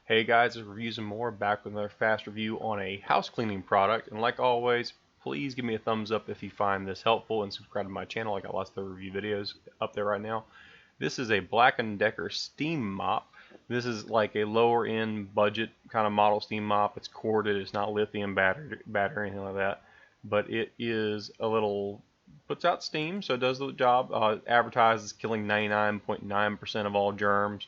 Hey guys, it's Reviews and More, back with another fast review on a house cleaning product. And like always, please give me a thumbs up if you find this helpful and subscribe to my channel. I got lots of review videos up there right now. This is a Black & Decker steam mop. This is like a lower end budget kind of model steam mop. It's corded, it's not lithium battery or anything like that. But it is a little, puts out steam, so it does the job. Advertises killing 99.9% of all germs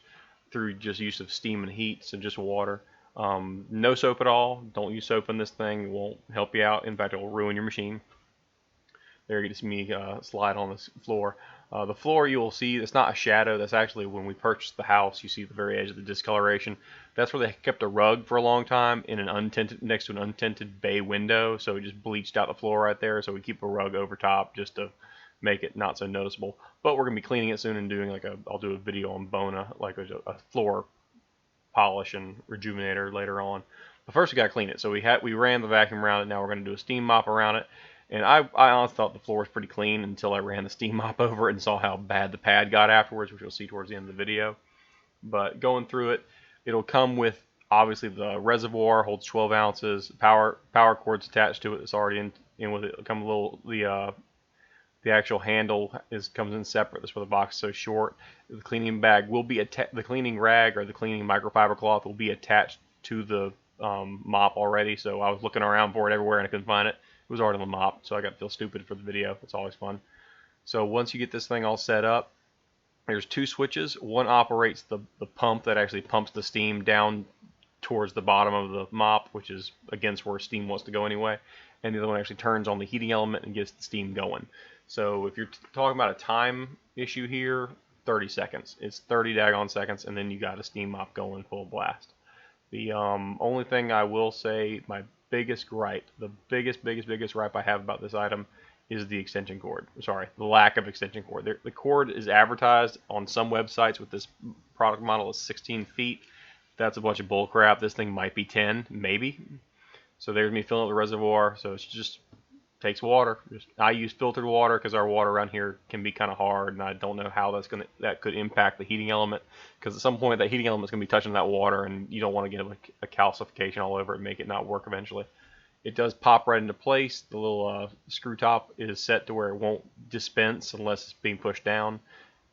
through just use of steam and heat, so just water. No soap at all. Don't use soap in this thing. It won't help you out. In fact, it will ruin your machine. There you can see me slide on this floor. The floor you will see, it's not a shadow. That's actually when we purchased the house. You see the very edge of the discoloration. That's where they kept a rug for a long time in an untinted, next to an untinted bay window. So we just bleached out the floor right there. So we keep a rug over top just to make it not so noticeable. But we're gonna be cleaning it soon and doing like I'll do a video on Bona, like a floor polish and rejuvenator later on. But first we gotta clean it. So we ran the vacuum around it. Now we're gonna do a steam mop around it. And I honestly thought the floor was pretty clean until I ran the steam mop over it and saw how bad the pad got afterwards, which you'll see towards the end of the video. But going through it, it'll come with obviously the reservoir, holds 12 ounces, power cords attached to it. It's already in with it. It'll come a little the actual handle comes in separate. That's why the box is so short. The cleaning bag will be the cleaning rag or the cleaning microfiber cloth will be attached to the mop already. So I was looking around for it everywhere and I couldn't find it. It was already on the mop, so I got to feel stupid for the video. It's always fun. So once you get this thing all set up, there's two switches. One operates the pump that actually pumps the steam down towards the bottom of the mop, which is against where steam wants to go anyway. And the other one actually turns on the heating element and gets the steam going. So if you're talking about a time issue here, 30 seconds. It's 30 daggone seconds, and then you got a steam mop going full blast. The only thing I will say, my biggest gripe, the biggest gripe I have about this item is the extension cord. Sorry, the lack of extension cord. The cord is advertised on some websites with this product model is 16 feet. That's a bunch of bull crap. This thing might be 10, maybe. So there's me filling up the reservoir. So it's just takes water. I use filtered water because our water around here can be kind of hard, and I don't know how that could impact the heating element. Because at some point that heating element is going to be touching that water, and you don't want to get a calcification all over it and make it not work eventually. It does pop right into place. The little screw top is set to where it won't dispense unless it's being pushed down.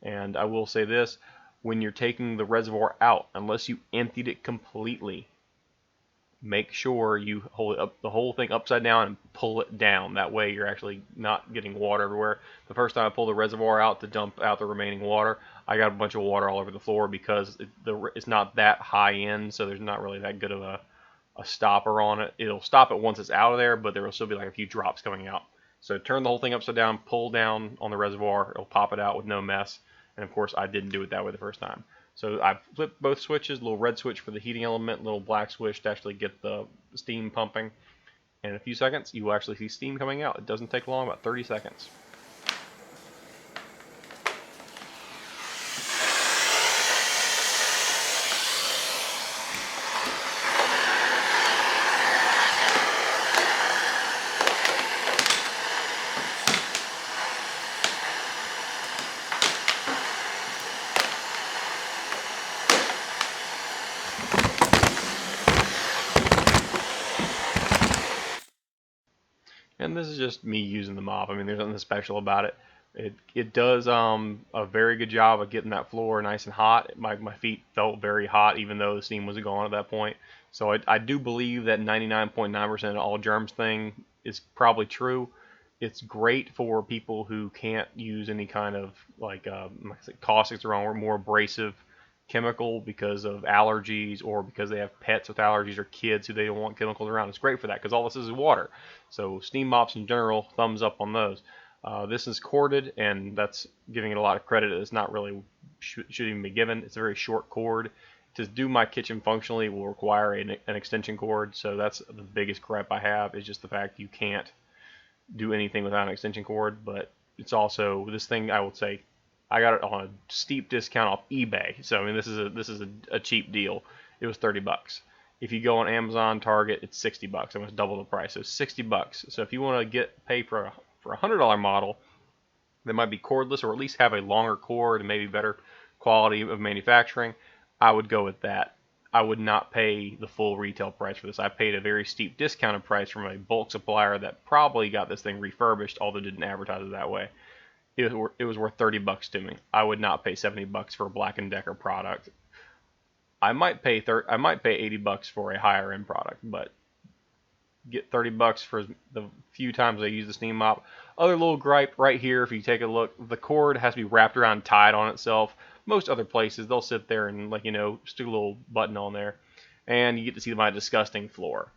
And I will say this, when you're taking the reservoir out, unless you emptied it completely, make sure you hold the whole thing upside down and pull it down. That way you're actually not getting water everywhere. The first time I pulled the reservoir out to dump out the remaining water, I got a bunch of water all over the floor because it's not that high end, so there's not really that good of a stopper on it. It'll stop it once it's out of there, but there will still be like a few drops coming out. So turn the whole thing upside down, pull down on the reservoir, it'll pop it out with no mess. And of course I didn't do it that way the first time. So I flipped both switches, little red switch for the heating element, little black switch to actually get the steam pumping. And in a few seconds, you will actually see steam coming out. It doesn't take long, about 30 seconds. And this is just me using the mop. I mean, there's nothing special about it. It does a very good job of getting that floor nice and hot. My feet felt very hot even though the steam was gone at that point. So I do believe that 99.9% of all germs thing is probably true. It's great for people who can't use any kind of like caustic's the wrong word, more abrasive chemical because of allergies or because they have pets with allergies or kids who they don't want chemicals around. It's great for that because all this is water. So steam mops in general, thumbs up on those. This is corded, and that's giving it a lot of credit. It's not really should even be given. It's a very short cord. To do my kitchen functionally will require an extension cord, so that's the biggest gripe I have is just the fact you can't do anything without an extension cord. But it's also, this thing I would say I got it on a steep discount off eBay. So I mean, this is a cheap deal. It was 30 bucks. If you go on Amazon, Target, it's 60 bucks. Almost double the price. So 60 bucks. So if you want to pay for a $100 model that might be cordless or at least have a longer cord and maybe better quality of manufacturing, I would go with that. I would not pay the full retail price for this. I paid a very steep discounted price from a bulk supplier that probably got this thing refurbished, although didn't advertise it that way. It was worth $30 to me. I would not pay $70 for a Black & Decker product. I might pay $80 for a higher end product, but get $30 for the few times I use the steam mop. Other little gripe right here, if you take a look, the cord has to be wrapped around tied on itself. Most other places, they'll sit there and, like, stick a little button on there, and you get to see my disgusting floor.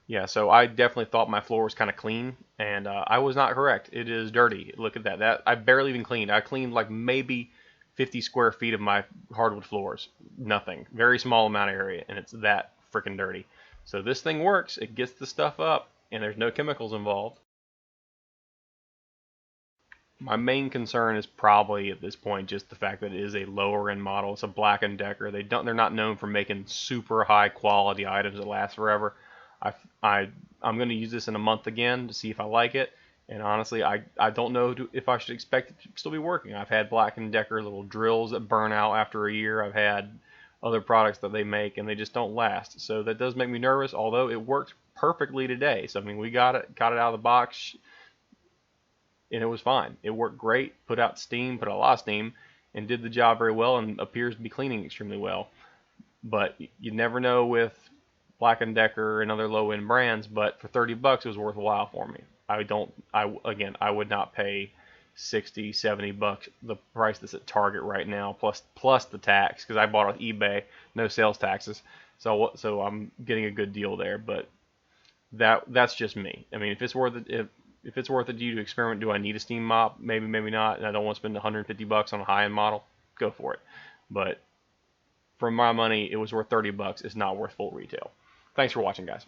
Yeah, so I definitely thought my floor was kind of clean, and I was not correct. It is dirty. Look at that. That I barely even cleaned. I cleaned like maybe 50 square feet of my hardwood floors. Nothing. Very small amount of area, and it's that freaking dirty. So this thing works. It gets the stuff up, and there's no chemicals involved. My main concern is probably at this point just the fact that it is a lower end model. It's a Black & Decker. They're not known for making super high quality items that last forever. I'm going to use this in a month again to see if I like it. And honestly, I don't know if I should expect it to still be working. I've had Black & Decker little drills that burn out after a year. I've had other products that they make, and they just don't last. So that does make me nervous, although it worked perfectly today. So, I mean, we got it out of the box, and it was fine. It worked great, put out a lot of steam, and did the job very well, and appears to be cleaning extremely well. But you never know with Black & Decker and other low-end brands, but for $30 it was worthwhile for me. I would not pay $60-$70 the price that's at Target right now, plus the tax, because I bought it on eBay, no sales taxes, so I'm getting a good deal there. But that's just me. I mean, if it's worth it, if it's worth it to you to experiment, do I need a steam mop? Maybe, maybe not, and I don't want to spend $150 on a high-end model, go for it. But for my money, it was worth $30. It's not worth full retail. Thanks for watching, guys.